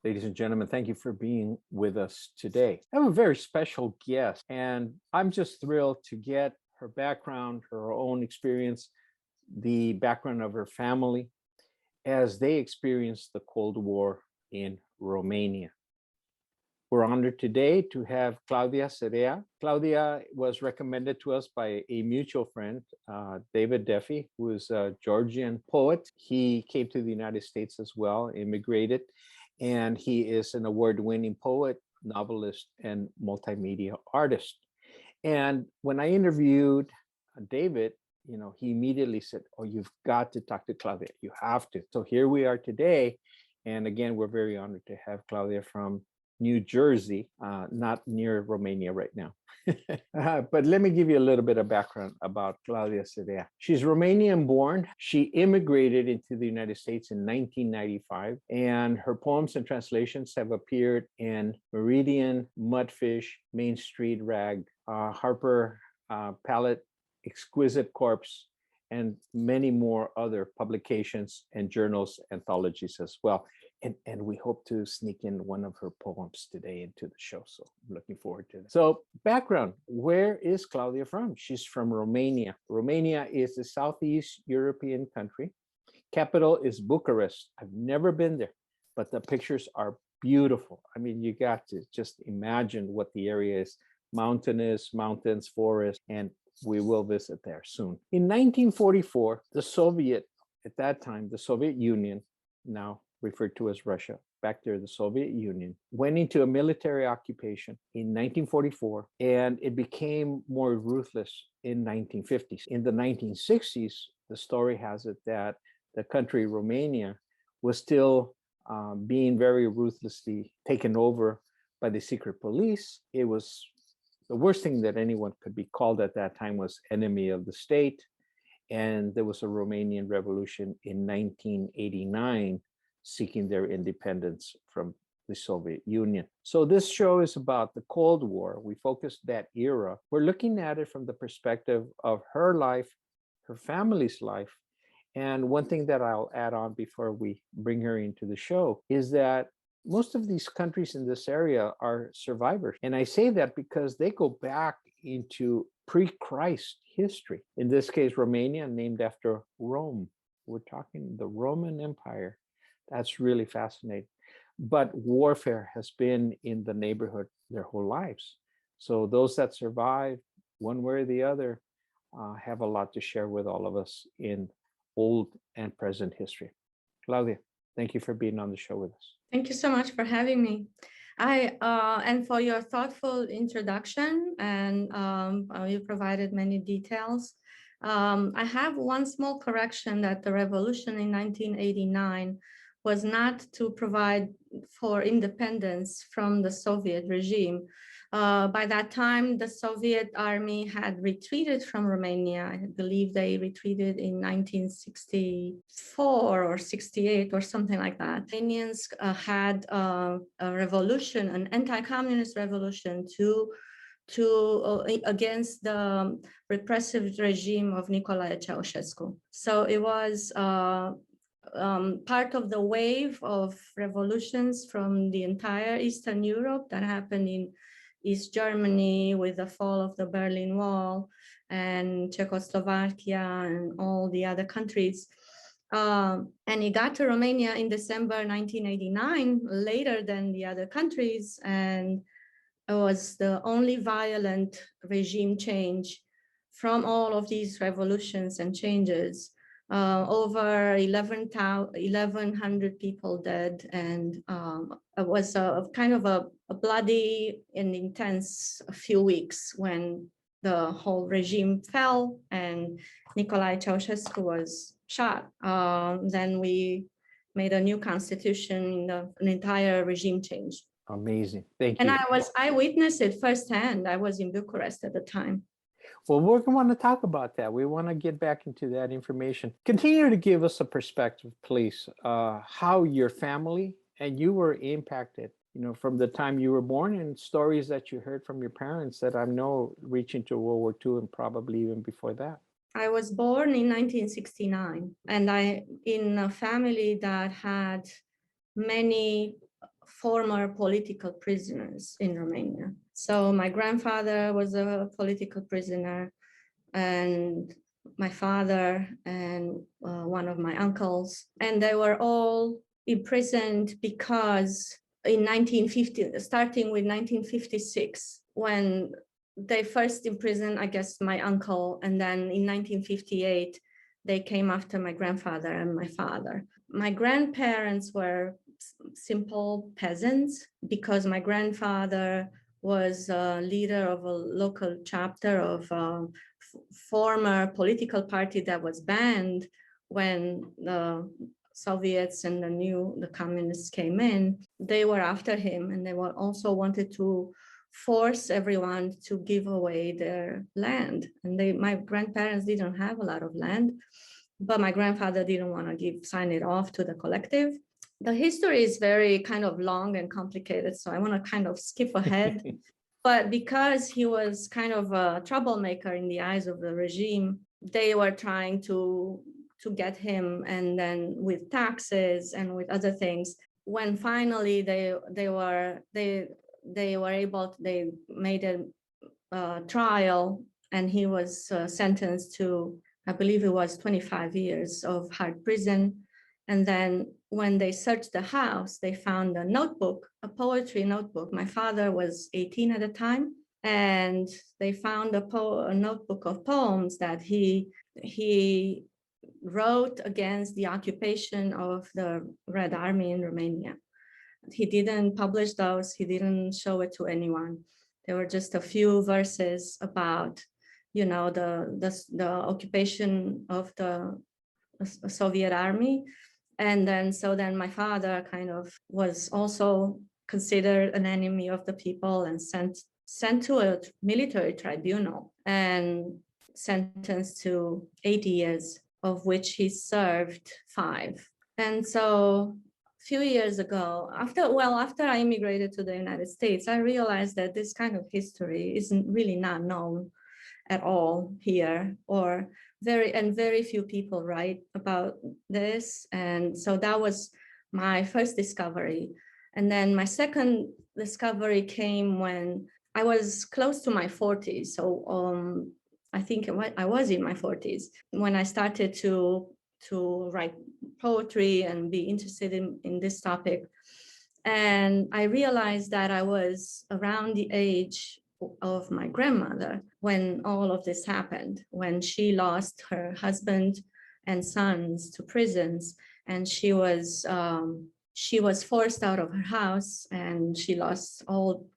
Ladies and gentlemen, thank you for being with us today. I have a very special guest, and I'm just thrilled to get her background, her own experience, the background of her family as they experienced the Cold War in Romania. We're honored today to have Claudia Serea. Claudia was recommended to us by a mutual friend, David Duffy, who is a Georgian poet. He came to the United States as well, immigrated, and he is an award-winning poet, novelist, and multimedia artist. And when I interviewed David, he immediately said, "Oh, you've got to talk to Claudia. You have to." So here we are today. And again, we're very honored to have Claudia from New Jersey, not near Romania right now. But let me give you a little bit of background about Claudia Serea. She's Romanian-born. She immigrated into the United States in 1995, and her poems and translations have appeared in Meridian, Mudfish, Main Street Rag, Harper Palette, Exquisite Corpse, and many more other publications and journals, anthologies as well. And we hope to sneak in one of her poems today into the show. So I'm looking forward to that. So background, where is Claudia from? She's from Romania. Romania is a Southeast European country. Capital is Bucharest. I've never been there, but the pictures are beautiful. I mean, you got to just imagine what the area is. Mountainous, mountains, forest, and we will visit there soon. In 1944, at that time, the Soviet Union, now referred to as Russia, back there, the Soviet Union, went into a military occupation in 1944, and it became more ruthless in 1950s. In the 1960s, the story has it that the country, Romania, was still being very ruthlessly taken over by the secret police. It was the worst thing that anyone could be called at that time was enemy of the state. And there was a Romanian revolution in 1989 seeking their independence from the Soviet Union. So this show is about the Cold War. We focused that era. We're looking at it from the perspective of her life, her family's life. And one thing that I'll add on before we bring her into the show is that most of these countries in this area are survivors. And I say that because they go back into pre-Christ history. In this case, Romania, named after Rome. We're talking the Roman Empire. That's really fascinating. But warfare has been in the neighborhood their whole lives. So those that survive, one way or the other, have a lot to share with all of us in old and present history. Claudia, thank you for being on the show with us. Thank you so much for having me. And for your thoughtful introduction, and you provided many details. I have one small correction, that the revolution in 1989 was not to provide for independence from the Soviet regime. By that time, the Soviet army had retreated from Romania. I believe they retreated in 1964 or 68 or something like that. Romanians had a revolution, an anti-communist revolution against the repressive regime of Nicolae Ceausescu. So it was part of the wave of revolutions from the entire Eastern Europe that happened in East Germany with the fall of the Berlin Wall, and Czechoslovakia and all the other countries. And it got to Romania in December 1989, later than the other countries, and it was the only violent regime change from all of these revolutions and changes. Over 1,100 people dead, and it was a kind of a bloody and intense few weeks when the whole regime fell and Nicolae Ceausescu was shot. Then we made a new constitution, an entire regime change. Amazing, thank you. And I witnessed it firsthand. I was in Bucharest at the time. Well, we're going to want to talk about that. We want to get back into that information. Continue to give us a perspective, please, how your family and you were impacted, from the time you were born, and stories that you heard from your parents that I know reach into World War II and probably even before that. I was born in 1969, and in a family that had many former political prisoners in Romania. So my grandfather was a political prisoner, and my father and one of my uncles, and they were all imprisoned because in 1950, starting with 1956, when they first imprisoned, I guess, my uncle, and then in 1958, they came after my grandfather and my father. My grandparents were simple peasants because my grandfather was a leader of a local chapter of a former political party that was banned when the Soviets and the communists came in. They were after him, and they were also wanted to force everyone to give away their land. And my grandparents didn't have a lot of land, but my grandfather didn't want to sign it off to the collective. The history is very kind of long and complicated, so I want to kind of skip ahead. But because he was kind of a troublemaker in the eyes of the regime, they were trying to get him, and then with taxes and with other things. When finally they made a trial, and he was sentenced to, I believe it was 25 years of hard prison. And then when they searched the house, they found a notebook, a poetry notebook. My father was 18 at the time, and they found a notebook of poems that he wrote against the occupation of the Red Army in Romania. He didn't publish those. He didn't show it to anyone. There were just a few verses about, the occupation of the Soviet army. And then my father kind of was also considered an enemy of the people and sent to a military tribunal and sentenced to 80 years, of which he served 5. And so a few years ago, after I immigrated to the United States, I realized that this kind of history isn't really not known at all here, or very few people write about this. And so that was my first discovery. And then my second discovery came when I was close to my 40s. So I think I was in my 40s when I started to write poetry and be interested in this topic. And I realized that I was around the age of my grandmother when all of this happened, when she lost her husband and sons to prisons, and she was forced out of her house, and she lost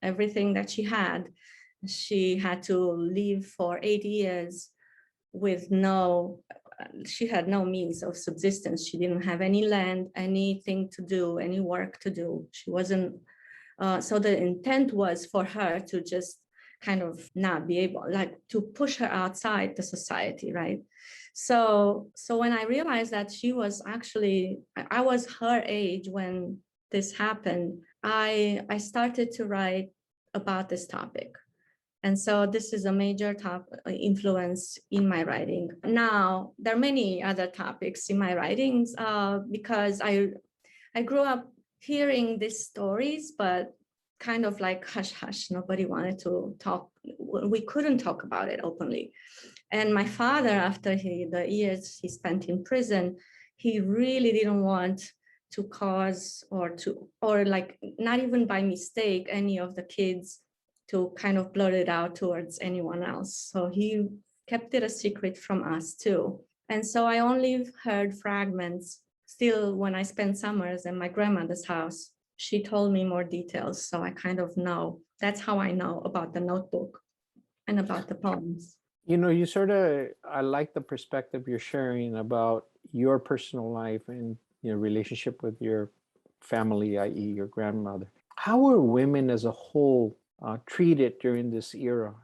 everything that she had. She had to live for 8 years with she had no means of subsistence. She didn't have any land, anything to do, any work to do. She wasn't, so the intent was for her to just kind of not be able, like, to push her outside the society, right? So when I realized that I was her age when this happened, I started to write about this topic. And so this is a major influence in my writing. Now, there are many other topics in my writings because I grew up hearing these stories, but kind of like hush hush. Nobody wanted to talk. We couldn't talk about it openly. And my father, after the years he spent in prison, he really didn't want to cause or like not even by mistake any of the kids to kind of blurt it out towards anyone else. So he kept it a secret from us too. And so I only heard fragments. Still, when I spent summers in my grandmother's house, she told me more details. So I kind of know. That's how I know about the notebook and about the poems. I like the perspective you're sharing about your personal life and your relationship with your family, i.e. your grandmother. How were women as a whole treated during this era?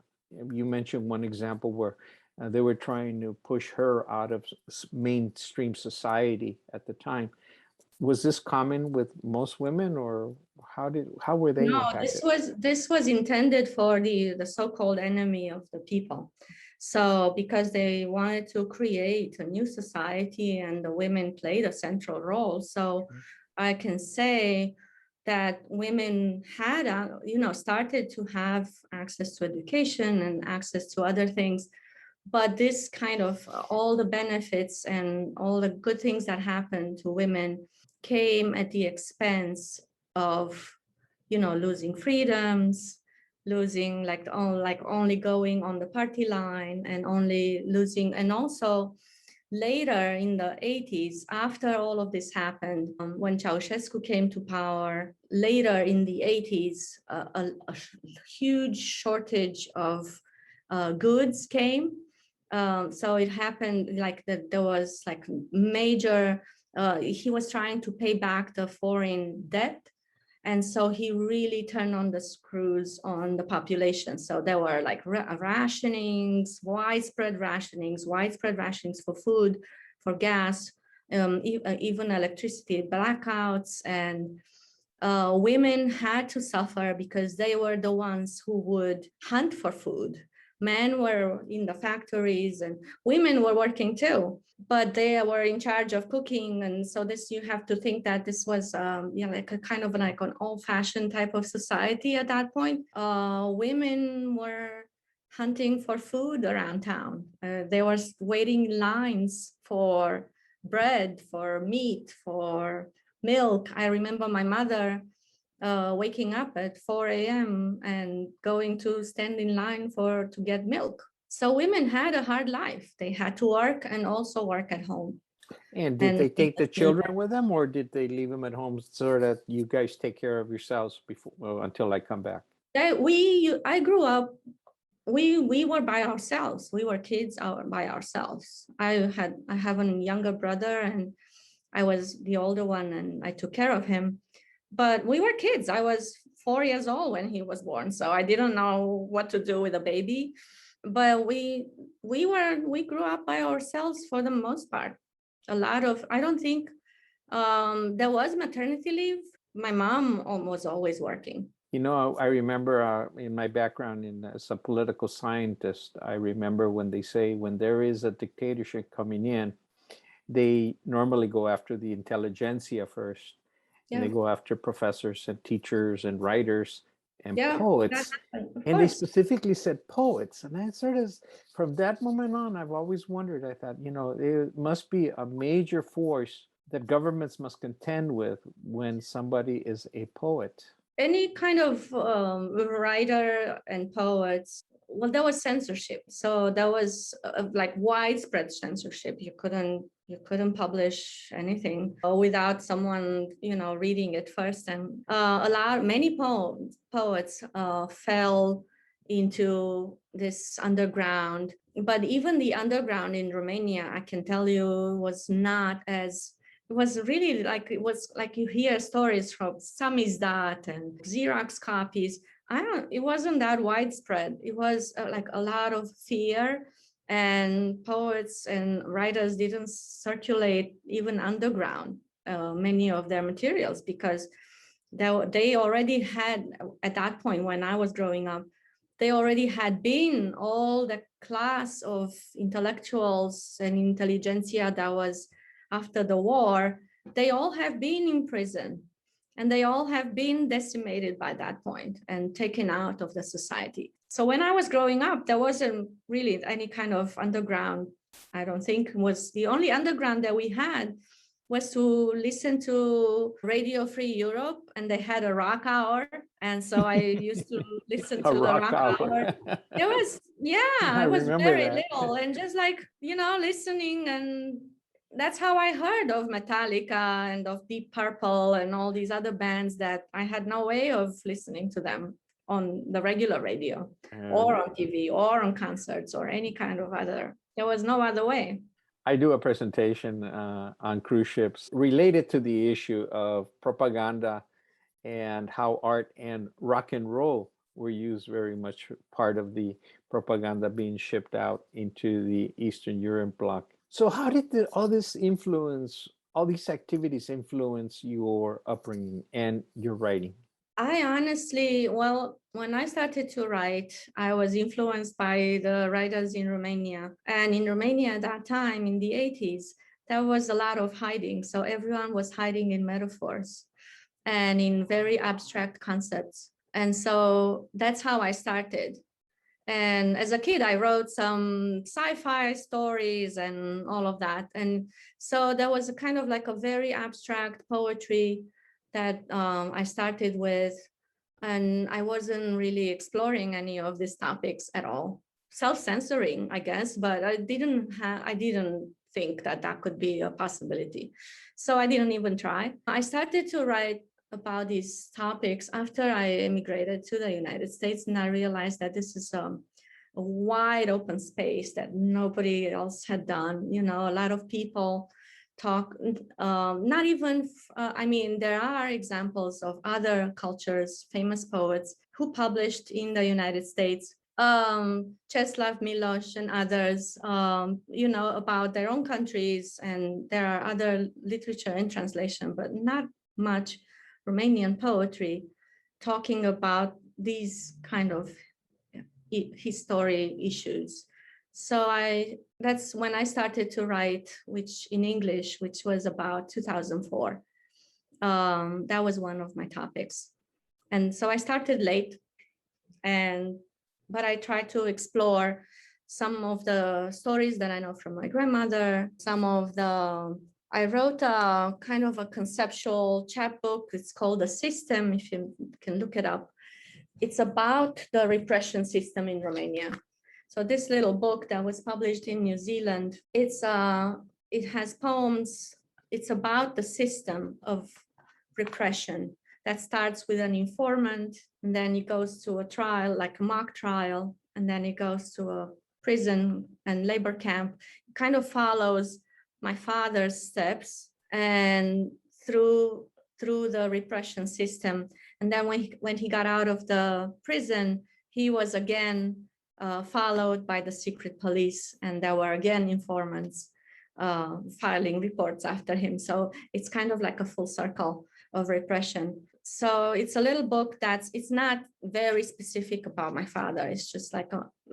You mentioned one example where they were trying to push her out of mainstream society at the time. Was this common with most women, or how were they impacted? This was intended for the so-called enemy of the people. So because they wanted to create a new society and the women played a central role. So I can say that women had, started to have access to education and access to other things. But this kind of all the benefits and all the good things that happened to women came at the expense of, losing freedoms, losing like only going on the party line, and only losing, and also later in the 80s, after all of this happened, when Ceausescu came to power, later in the 80s, a huge shortage of goods came. So it happened like that there was like major, he was trying to pay back the foreign debt. And so he really turned on the screws on the population. So there were like rationings, widespread rationings for food, for gas, even electricity blackouts. And women had to suffer because they were the ones who would hunt for food. Men were in the factories and women were working too, but they were in charge of cooking. And so this, you have to think that this was like a kind of like an old-fashioned type of society at that point. Women were hunting for food around town. They were waiting lines for bread, for meat, for milk. I remember my mother waking up at 4 a.m. and going to stand in line to get milk. So women had a hard life. They had to work and also work at home. And did they take the children with them, or did they leave them at home so that you guys take care of yourselves until I come back? I grew up, we were by ourselves. We were kids by ourselves. I have a younger brother, and I was the older one, and I took care of him. But we were kids. I was 4 years old when he was born, so I didn't know what to do with a baby. But we grew up by ourselves for the most part. I don't think there was maternity leave. My mom was always working. I remember in my background as a political scientist, I remember when they say when there is a dictatorship coming in, they normally go after the intelligentsia first. And they go after professors and teachers and writers and poets. And they specifically said poets. And I sort of, from that moment on, I've always wondered, I thought, it must be a major force that governments must contend with when somebody is a poet. Any kind of writer and poets, well, there was censorship. So there was like widespread censorship. You couldn't publish anything without someone, reading it first. And many poets fell into this underground. But even the underground in Romania, I can tell you, was not as, it was really like, it was like you hear stories from samizdat and Xerox copies. It wasn't that widespread. It was like a lot of fear, and poets and writers didn't circulate even underground many of their materials, because they already had, at that point when I was growing up, they already had been all the class of intellectuals and intelligentsia that was after the war. They all have been in prison, and they all have been decimated by that point and taken out of the society. So when I was growing up, there wasn't really any kind of underground. I don't think was the only underground that we had was to listen to Radio Free Europe, and they had a rock hour. And so I used to listen to the rock hour. There was, I was very little, and just like, listening, and that's how I heard of Metallica and of Deep Purple and all these other bands that I had no way of listening to them on the regular radio or on TV or on concerts or any kind of other. There was no other way. I do a presentation on cruise ships related to the issue of propaganda and how art and rock and roll were used very much part of the propaganda being shipped out into the Eastern Europe bloc. So how did all these activities influence your upbringing and your writing? I honestly, well, when I started to write, I was influenced by the writers in Romania. And in Romania at that time, in the 80s, there was a lot of hiding. So everyone was hiding in metaphors. and in very abstract concepts. And so that's how I started. And as a kid, I wrote some sci-fi stories and all of that. And so there was a kind of like a very abstract poetry that I started with. And I wasn't really exploring any of these topics at all. Self-censoring, I guess, but I didn't think that that could be a possibility. So I didn't even try. I started to write about these topics after I immigrated to the United States, and I realized that this is a wide open space that nobody else had done. You know, a lot of people talk, not even, I mean, there are examples of other cultures, famous poets who published in the United States, Czeslaw Milosz and others, you know, about their own countries, and there are other literature in translation, but not much Romanian poetry talking about these kind of history issues. So that's when I started to write, which in English, which was about 2004. That was one of my topics. And so I started late, but I tried to explore some of the stories that I know from my grandmother, I wrote a kind of a conceptual chapbook. It's called The System, if you can look it up. It's about the repression system in Romania. So this little book that was published in New Zealand, it has poems. It's about the system of repression that starts with an informant, and then it goes to a trial, like a mock trial, and then it goes to a prison and labor camp. It kind of follows my father's steps and through the repression system. And then when he got out of the prison, he was again followed by the secret police, and there were again informants filing reports after him. So it's kind of like a full circle of repression. So it's a little book it's not very specific about my father. It's just like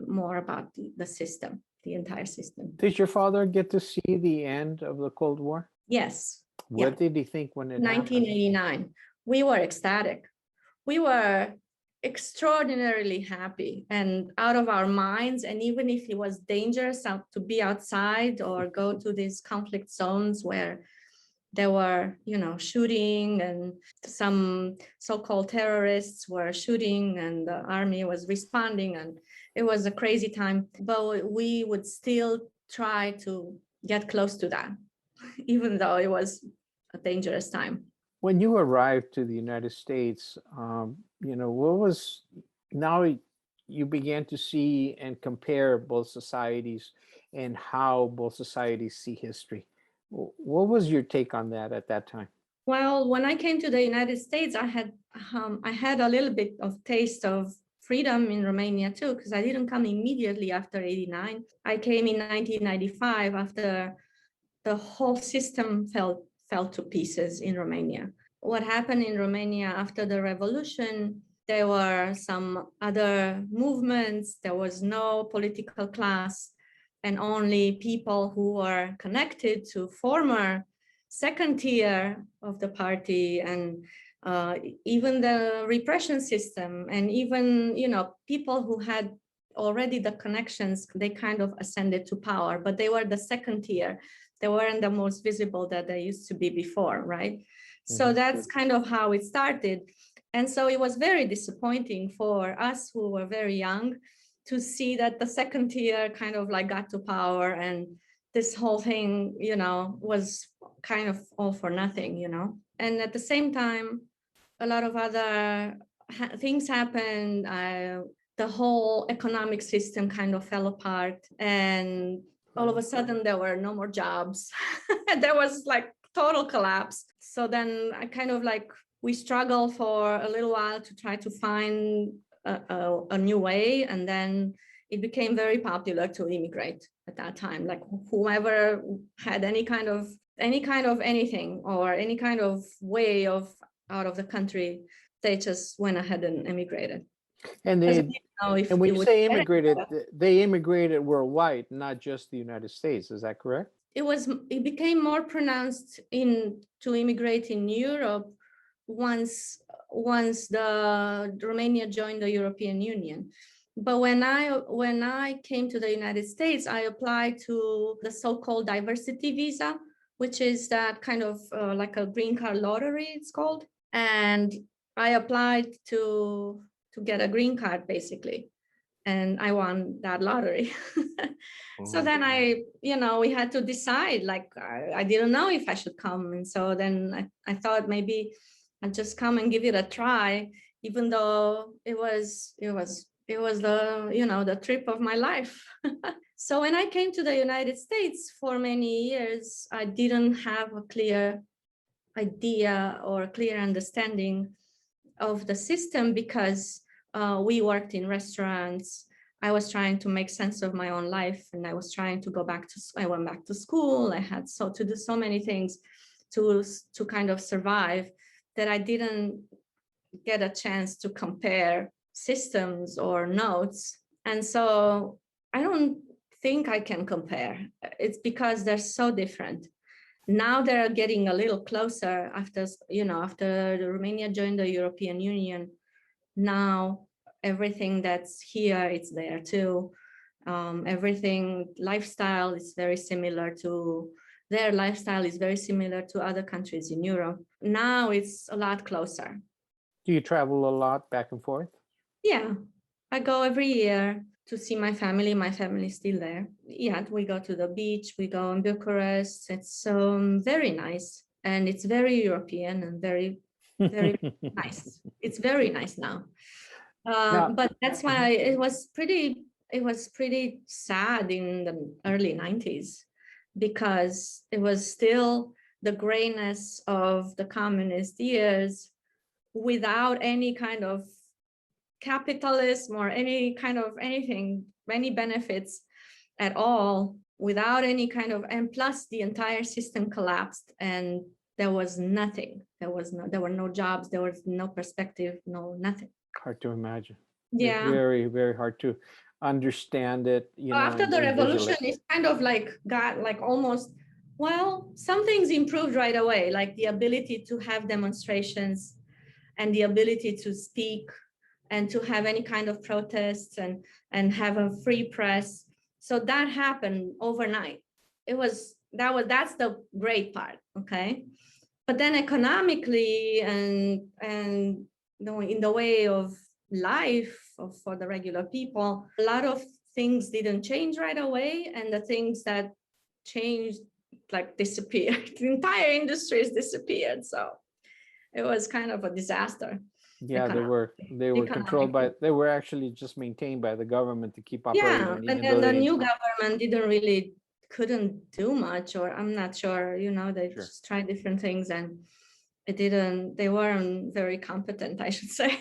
more about the system, the entire system. Did your father get to see the end of the Cold War? Yes. What did he think when it happened? 1989. We were ecstatic. We were extraordinarily happy and out of our minds. And even if it was dangerous to be outside or go to these conflict zones where there were, you know, shooting, and some so-called terrorists were shooting and the army was responding, and it was a crazy time, but we would still try to get close to that, even though it was a dangerous time. When you arrived to the United States, you know, now you began to see and compare both societies and how both societies see history. What was your take on that at that time? Well, when I came to the United States, I had a little bit of taste of freedom in Romania too, because I didn't come immediately after 89. I came in 1995 after the whole system fell to pieces in Romania. What happened in Romania after the revolution, there were some other movements, there was no political class, and only people who were connected to former second tier of the party, and even the repression system, and even, you know, people who had already the connections, they kind of ascended to power, but they were the second tier. They weren't the most visible that they used to be before, right? Mm-hmm. So that's kind of how it started. And so it was very disappointing for us who were very young to see that the second tier kind of like got to power, and this whole thing, you know, was kind of all for nothing, you know. And at the same time, a lot of other things happened. The whole economic system kind of fell apart, and all of a sudden there were no more jobs. There was like total collapse. So then I kind of like, we struggled for a little while to try to find a new way. And then it became very popular to immigrate at that time. Like whoever had any kind of anything or any kind of way of out of the country, they just went ahead and immigrated. And when you say immigrated, they immigrated worldwide, not just the United States. Is that correct? It became more pronounced to immigrate in Europe once the Romania joined the European Union. But when I came to the United States, I applied to the so-called diversity visa, which is that kind of like a green card lottery, it's called. And I applied to get a green card, basically. And I won that lottery. So then we had to decide, like, I didn't know if I should come. And so then I thought maybe I'd just come and give it a try, even though it was the trip of my life. So when I came to the United States, for many years, I didn't have a clear idea or a clear understanding of the system, because we worked in restaurants. I was trying to make sense of my own life, and I was trying to I went back to school. I had to do so many things to kind of survive, that I didn't get a chance to compare systems or notes. And so I don't think I can compare. It's because they're so different. Now they're getting a little closer after Romania joined the European Union. Now everything that's here, it's there too. Lifestyle is very similar to their lifestyle is very similar to other countries in Europe. Now it's a lot closer. Do you travel a lot back and forth? Yeah, I go every year to see my family. My family is still there. Yeah, we go to the beach, we go in Bucharest. It's very nice, and it's very European and very, very nice. It's very nice now. But that's why it was pretty sad in the early 90s, because it was still the grayness of the communist years, without any kind of capitalism or any kind of any benefits at all, without any kind of, and plus the entire system collapsed, and there was nothing. There were no jobs, there was no perspective, nothing. Hard to imagine. Yeah. Very, very hard to understand it. After the revolution, it's kind of like got like almost, well, some things improved right away, like the ability to have demonstrations and the ability to speak and to have any kind of protests and have a free press. So that happened overnight. That's the great part, okay? But then economically and in the way of life for the regular people, a lot of things didn't change right away, and the things that changed like disappeared. The entire industries disappeared. So it was kind of a disaster. Yeah, they were controlled by, they were actually just maintained by the government to keep operating. Yeah, and then the new government couldn't do much, or I'm not sure, they just tried different things, and they weren't very competent, I should say.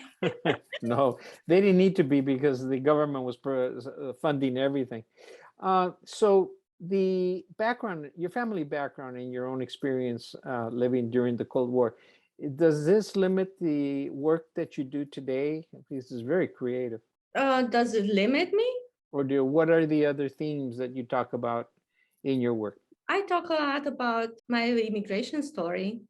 No, they didn't need to be, because the government was funding everything. So the background, your family background and your own experience living during the Cold War, does this limit the work that you do today? This is very creative. Does it limit me? Or what are the other themes that you talk about in your work? I talk a lot about my immigration story.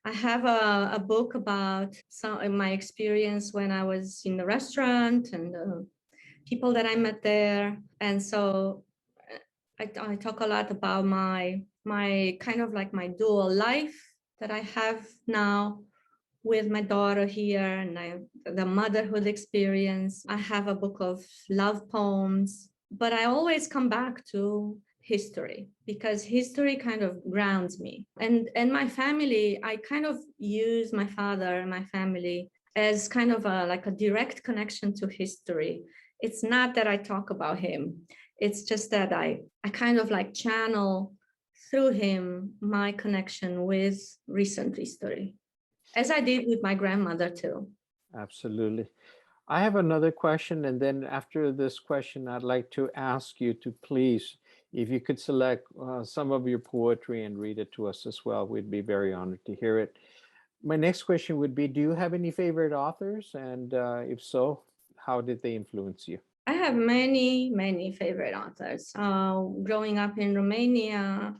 I have a book about some of my experience when I was in the restaurant and the people that I met there. And so I talk a lot about my kind of like my dual life that I have now with my daughter here, and the motherhood experience. I have a book of love poems, but I always come back to history, because history kind of grounds me. And my family, I kind of use my father and my family as kind of like a direct connection to history. It's not that I talk about him. It's just that I kind of like channel through him my connection with recent history, as I did with my grandmother too. Absolutely. I have another question, and then after this question, I'd like to ask you to please, if you could select some of your poetry and read it to us as well, we'd be very honored to hear it. My next question would be, do you have any favorite authors? And if so, how did they influence you? I have many, many favorite authors. Growing up in Romania,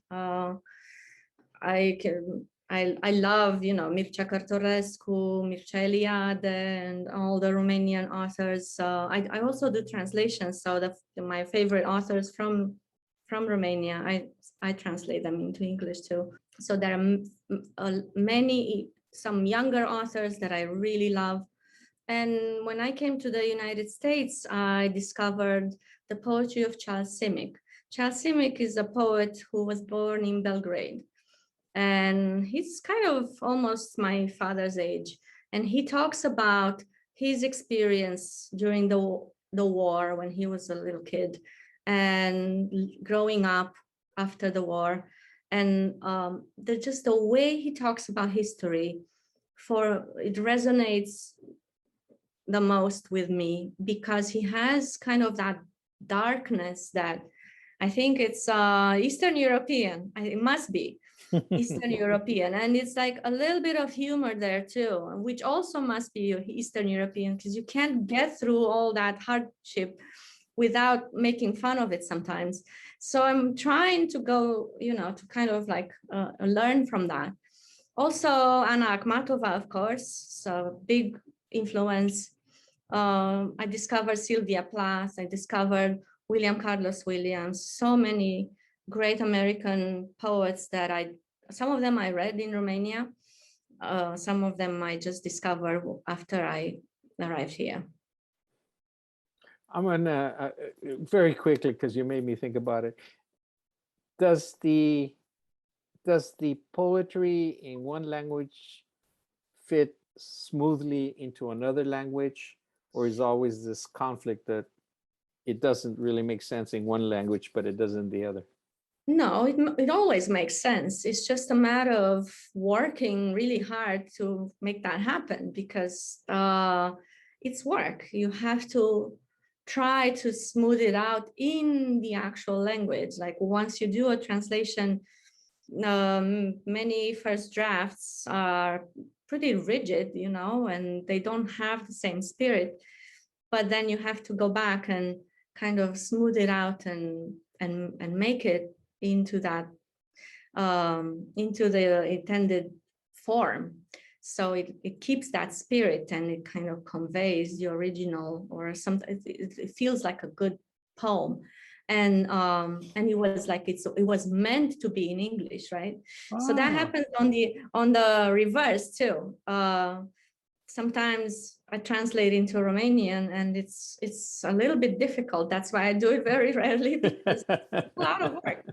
I love, you know, Mircea Cărturescu, Mircea Eliade, and all the Romanian authors. I also do translations. So my favorite authors from Romania, I translate them into English too. So there are some younger authors that I really love. And when I came to the United States, I discovered the poetry of Charles Simic. Charles Simic is a poet who was born in Belgrade. And he's kind of almost my father's age. And he talks about his experience during the war when he was a little kid and growing up after the war. And just the way he talks about history, it resonates the most with me because he has kind of that darkness that I think it's Eastern European. It must be Eastern European. And it's like a little bit of humor there too, which also must be Eastern European because you can't get through all that hardship without making fun of it sometimes. So I'm trying to go, you know, to kind of like learn from that. Also, Anna Akhmatova, of course, so big influence. I discovered Sylvia Plath, I discovered William Carlos Williams, so many great American poets that some of them I read in Romania, some of them I just discovered after I arrived here. I'm gonna very quickly, because you made me think about it. Does the poetry in one language fit smoothly into another language, or is always this conflict that it doesn't really make sense in one language, but it does in the other? No, it always makes sense. It's just a matter of working really hard to make that happen because it's work. You have to try to smooth it out in the actual language. Like once you do a translation, many first drafts are pretty rigid, you know, and they don't have the same spirit. But then you have to go back and kind of smooth it out and make it into that into the intended form. So it keeps that spirit and it kind of conveys the original or something. It feels like a good poem. And it was like it was meant to be in English, right? So that happens on the reverse too. Sometimes I translate into Romanian and it's a little bit difficult. That's why I do it very rarely because it's a lot of work.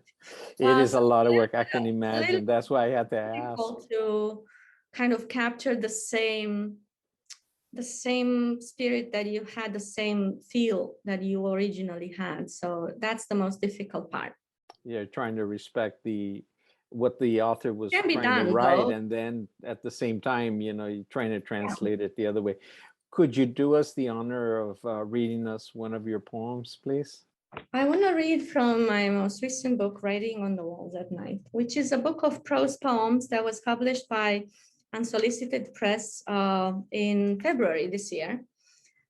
It is a lot of work, I can imagine. That's why I had to ask. To kind of capture the same spirit that you had, the same feel that you originally had. So that's the most difficult part. Yeah, trying to respect what the author was trying to write, though. and then at the same time, you know, you're trying to translate it the other way. Could you do us the honor of reading us one of your poems, please? I want to read from my most recent book, Writing on the Walls at Night, which is a book of prose poems that was published by Unsolicited Press in February this year.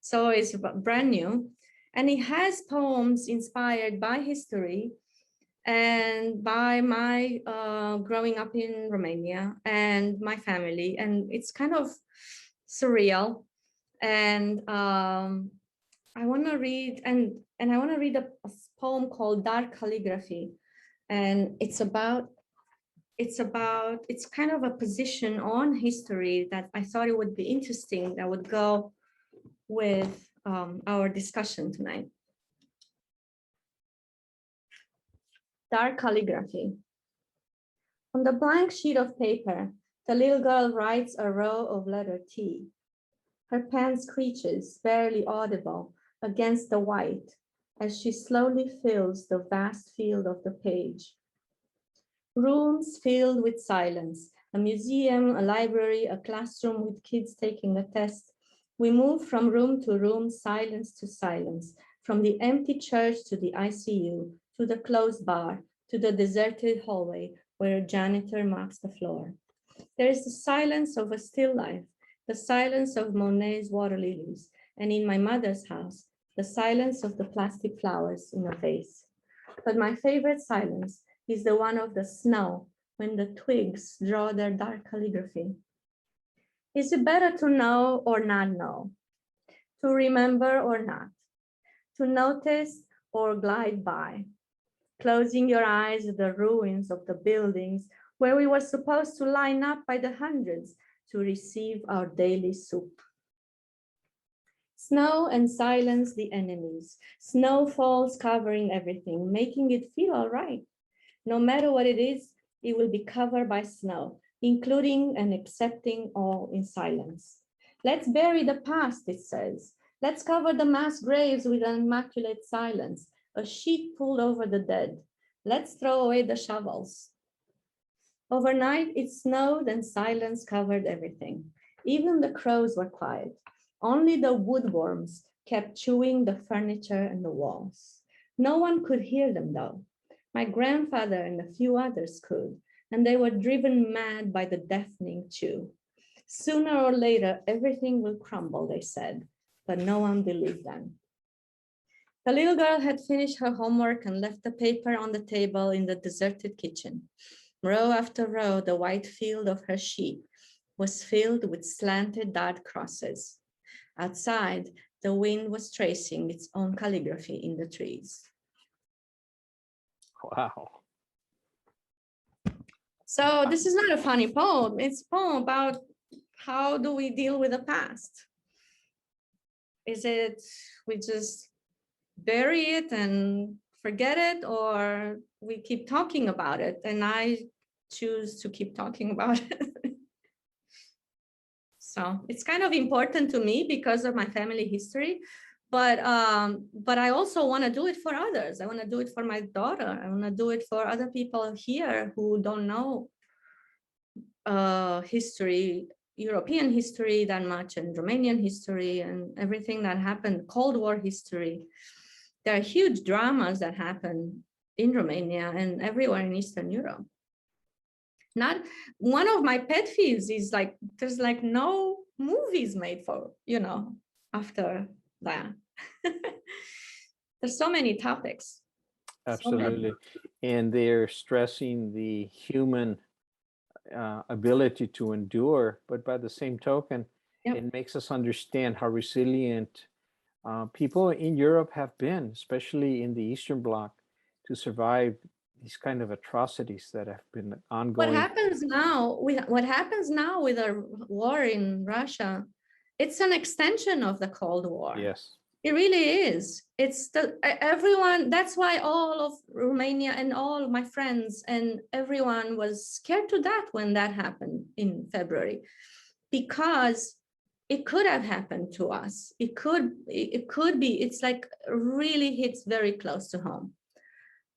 So it's brand new. And it has poems inspired by history and by my growing up in Romania and my family. And it's kind of surreal. And I want to read, and I want to read a poem called Dark Calligraphy. And it's kind of a position on history that I thought it would be interesting, that would go with our discussion tonight. Dark Calligraphy. On the blank sheet of paper, the little girl writes a row of letter T. Her pen screeches, barely audible, against the white as she slowly fills the vast field of the page. Rooms filled with silence, a museum, a library, a classroom with kids taking a test. We move from room to room, silence to silence, from the empty church to the ICU, to the closed bar, to the deserted hallway where a janitor mops the floor. There is the silence of a still life, the silence of Monet's water lilies, and in my mother's house, the silence of the plastic flowers in a vase. But my favorite silence is the one of the snow when the twigs draw their dark calligraphy? Is it better to know or not know? To remember or not? To notice or glide by? Closing your eyes at the ruins of the buildings where we were supposed to line up by the hundreds to receive our daily soup. Snow and silence the enemies. Snow falls covering everything, making it feel all right. No matter what it is, it will be covered by snow, including and accepting all in silence. Let's bury the past, it says. Let's cover the mass graves with an immaculate silence, a sheet pulled over the dead. Let's throw away the shovels. Overnight, it snowed and silence covered everything. Even the crows were quiet. Only the woodworms kept chewing the furniture and the walls. No one could hear them though. My grandfather and a few others could, and they were driven mad by the deafening chew. Sooner or later, everything will crumble, they said, but no one believed them. The little girl had finished her homework and left the paper on the table in the deserted kitchen. Row after row, the white field of her sheep was filled with slanted dark crosses. Outside, the wind was tracing its own calligraphy in the trees. Wow. So this is not a funny poem. It's a poem about how do we deal with the past? Is it we just bury it and forget it, or we keep talking about it? And I choose to keep talking about it. So it's kind of important to me because of my family history, but I also want to do it for others. I want to do it for my daughter. I want to do it for other people here who don't know history, European history that much, and Romanian history and everything that happened, Cold War history. There are huge dramas that happen in Romania and everywhere in Eastern Europe. Not one of my pet peeves is like there's like no movies made for, after that. There's so many topics. Absolutely. And they're stressing the human ability to endure, but by the same token, it makes us understand how resilient people in Europe have been, especially in the Eastern Bloc, to survive these kind of atrocities that have been ongoing. What happens now with our war in Russia, it's an extension of the Cold War. Yes. It really is. It's everyone, that's why all of Romania and all my friends and everyone was scared to death when that happened in February, because it could have happened to us. It could be, it's like really hits very close to home.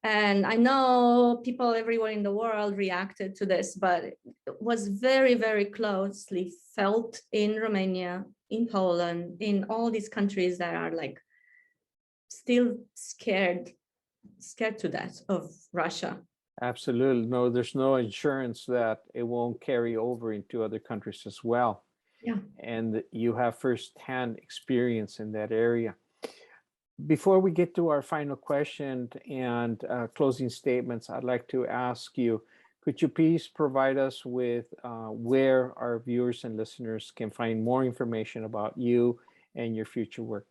And I know people everywhere in the world reacted to this, but it was very, very closely felt in Romania, in Poland, in all these countries that are like still scared to death of Russia. Absolutely. No, there's no insurance that it won't carry over into other countries as well. Yeah. And you have firsthand experience in that area. Before we get to our final question and closing statements, I'd like to ask you, could you please provide us with where our viewers and listeners can find more information about you and your future work?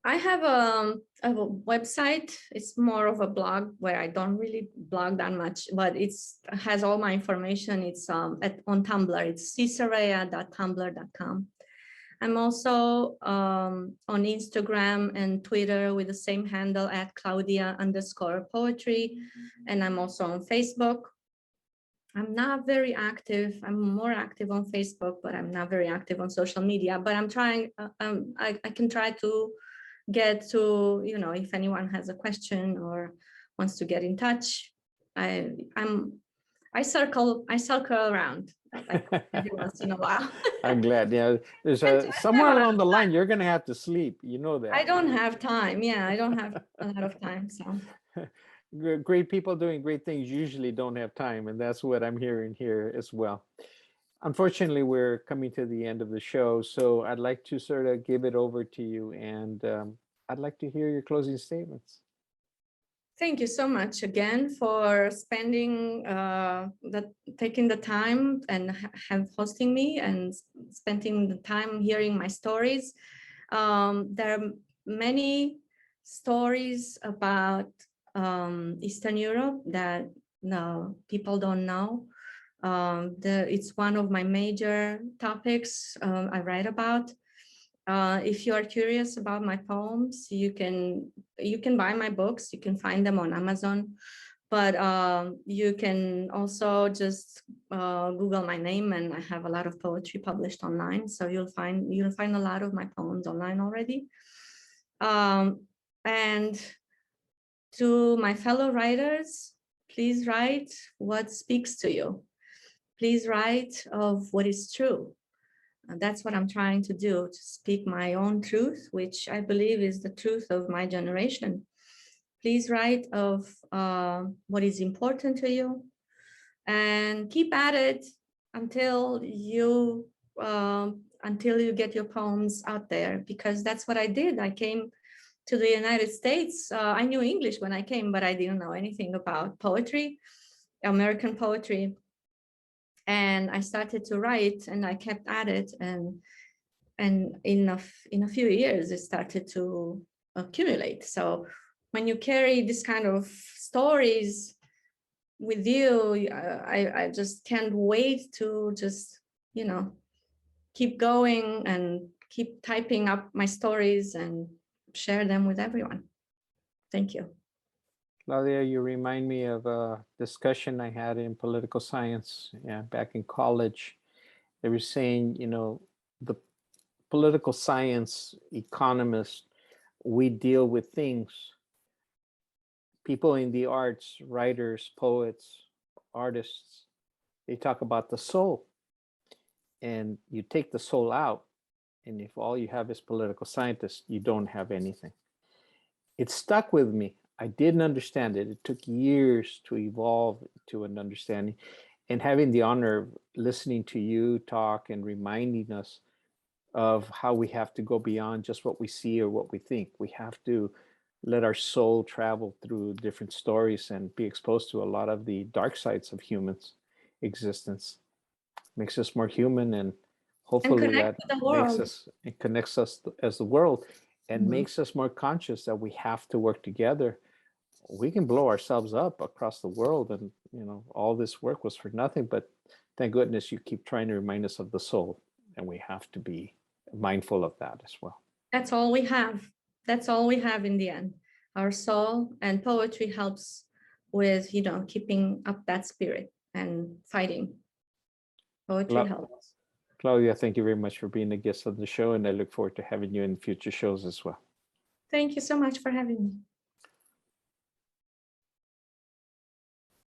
I have a website. It's more of a blog where I don't really blog that much, but it has all my information. It's on Tumblr. It's cserea.tumblr.com. I'm also on Instagram and Twitter with the same handle at Claudia_poetry. And I'm also on Facebook. I'm not very active. I'm more active on Facebook, but I'm not very active on social media. But I'm trying, I can try to get to, if anyone has a question or wants to get in touch, I circle around like every once in a while. I'm glad. Yeah, there's somewhere along the line you're going to have to sleep. You know that. I don't have time. Yeah, I don't have a lot of time. So great people doing great things usually don't have time, and that's what I'm hearing here as well. Unfortunately, we're coming to the end of the show, so I'd like to sort of give it over to you, and I'd like to hear your closing statements. Thank you so much again for spending taking the time and have hosting me and spending the time hearing my stories. There are many stories about Eastern Europe that people don't know. It's one of my major topics I write about. If you are curious about my poems, you can buy my books. You can find them on Amazon, but you can also just Google my name, and I have a lot of poetry published online. So you'll find a lot of my poems online already. And to my fellow writers, please write what speaks to you. Please write of what is true. And that's what I'm trying to do, to speak my own truth, which I believe is the truth of my generation. Please write of what is important to you, and keep at it until you get your poems out there, because that's what I did. I came to the United States. I knew English when I came, but I didn't know anything about poetry, American poetry. And I started to write, and I kept at it, and in a few years it started to accumulate. So when you carry this kind of stories with you, I just can't wait to just, keep going and keep typing up my stories and share them with everyone. Thank you. Claudia, you remind me of a discussion I had in political science back in college. They were saying, the political science economists, we deal with things. People in the arts, writers, poets, artists, they talk about the soul. And you take the soul out, and if all you have is political scientists, you don't have anything. It stuck with me. I didn't understand it. It took years to evolve to an understanding. And having the honor of listening to you talk and reminding us of how we have to go beyond just what we see or what we think. We have to let our soul travel through different stories and be exposed to a lot of the dark sides of humans' existence. Makes us more human, and hopefully that makes us, it connects us as the world, and makes us more conscious that we have to work together. We can blow ourselves up across the world, and all this work was for nothing, but thank goodness you keep trying to remind us of the soul, and we have to be mindful of that as well. That's all we have. That's all we have in the end, our soul, and poetry helps with keeping up that spirit and fighting. Poetry helps. Claudia, thank you very much for being a guest on the show, and I look forward to having you in future shows as well. Thank you so much for having me.